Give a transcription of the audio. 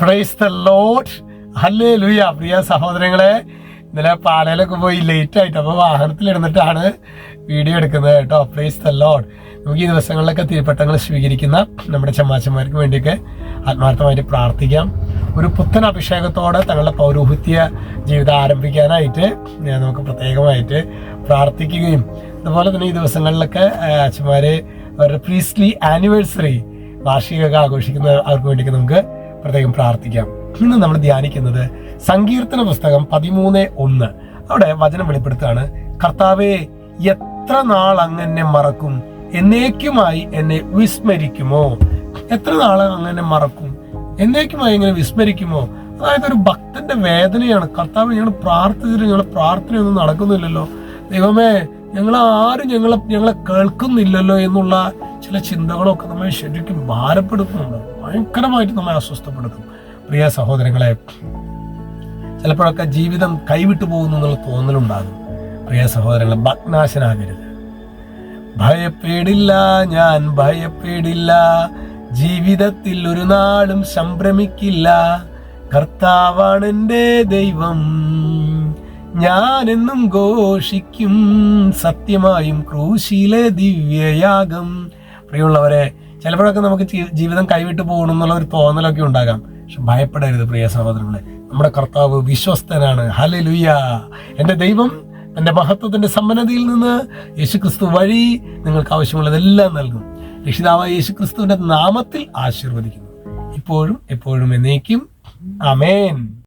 Praise the Lord. Hallelujah. പ്രിയ സഹോദരങ്ങളെ, ഇന്നലെ പാലയിലൊക്കെ പോയി ലേറ്റ് ആയിട്ട്, അപ്പോൾ വാഹനത്തിലിരുന്നിട്ടാണ് വീഡിയോ എടുക്കുന്നത് കേട്ടോ. Praise the Lord. നമുക്ക് ഈ ദിവസങ്ങളിലൊക്കെ തിരുപ്പട്ടങ്ങൾ സ്വീകരിക്കുന്ന നമ്മുടെ ചമ്മാച്ചന്മാർക്ക് വേണ്ടിയൊക്കെ ആത്മാർത്ഥമായിട്ട് പ്രാർത്ഥിക്കാം. ഒരു പുത്തൻ അഭിഷേകത്തോടെ തങ്ങളുടെ പൗരോഹിത്യ ജീവിതം ആരംഭിക്കാനായിട്ട് നമുക്ക് പ്രത്യേകമായിട്ട് പ്രാർത്ഥിക്കുകയും, അതുപോലെ തന്നെ ഈ ദിവസങ്ങളിലൊക്കെ അച്ഛന്മാർ അവരുടെ പ്രീസ്ലി ആനിവേഴ്സറി വാർഷികമൊക്കെ ആഘോഷിക്കുന്ന അവർക്ക് വേണ്ടിയൊക്കെ നമുക്ക് പ്രത്യേകം പ്രാർത്ഥിക്കാം. ഇന്ന് നമ്മൾ ധ്യാനിക്കുന്നത് സങ്കീർത്തന പുസ്തകം 13:1. അവിടെ വചനം വെളിപ്പെടുത്തുകയാണ്: കർത്താവേ, എത്ര നാൾ അങ്ങനെ മറക്കും? എന്നേക്കുമായി എന്നെ വിസ്മരിക്കുമോ? എത്ര നാൾ അങ്ങനെ മറക്കും? എന്നേക്കുമായി എങ്ങനെ വിസ്മരിക്കുമോ? അതായത് ഒരു ഭക്തന്റെ വേദനയാണ്. കർത്താവ്, ഞങ്ങൾ പ്രാർത്ഥിച്ചിട്ട് ഞങ്ങളുടെ പ്രാർത്ഥനയൊന്നും നടക്കുന്നില്ലല്ലോ, ദൈവമേ, ഞങ്ങളാരും ഞങ്ങളെ കേൾക്കുന്നില്ലല്ലോ എന്നുള്ള ചില ചിന്തകളൊക്കെ നമ്മെ ശരിക്കും ഭാരപ്പെടുത്തുന്നുണ്ട്, ഭയങ്കരമായിട്ട് നമ്മെ അസ്വസ്ഥപ്പെടുത്തും. പ്രിയ സഹോദരങ്ങളെ, ചിലപ്പോഴൊക്കെ ജീവിതം കൈവിട്ടു പോകുന്നു എന്നുള്ള തോന്നലുണ്ടാകും. പ്രിയ സഹോദരങ്ങളെ, ഭഗ്നാശനാകരുത്. ഭയപ്പെടില്ല, ഞാൻ ഭയപ്പെടില്ല, ജീവിതത്തിൽ ഒരു നാളും സംഭ്രമിക്കില്ല, കർത്താവാണ് എൻ്റെ ദൈവം, ഞാനെന്നും ഘോഷിക്കും സത്യമായും ക്രൂശിലെ ദിവ്യയാഗം. പ്രിയമുള്ളവരെ, ചിലപ്പോഴൊക്കെ നമുക്ക് ജീവിതം കൈവിട്ടു പോകണം എന്നുള്ള ഒരു തോന്നലൊക്കെ ഉണ്ടാകാം. പക്ഷെ ഭയപ്പെടരുത് പ്രിയ സഹോദരങ്ങളെ, നമ്മുടെ കർത്താവ് വിശ്വസ്തനാണ്. ഹല്ലേലൂയ. എൻ്റെ ദൈവം എൻ്റെ മഹത്വത്തിന്റെ സമ്പന്നതയിൽ നിന്ന് യേശുക്രിസ്തു വഴി നിങ്ങൾക്ക് ആവശ്യമുള്ളതെല്ലാം നൽകും. രക്ഷിതാവായ യേശുക്രിസ്തുവിന്റെ നാമത്തിൽ ആശീർവദിക്കുന്നു, ഇപ്പോഴും എപ്പോഴും എന്നേക്കും. ആമേൻ.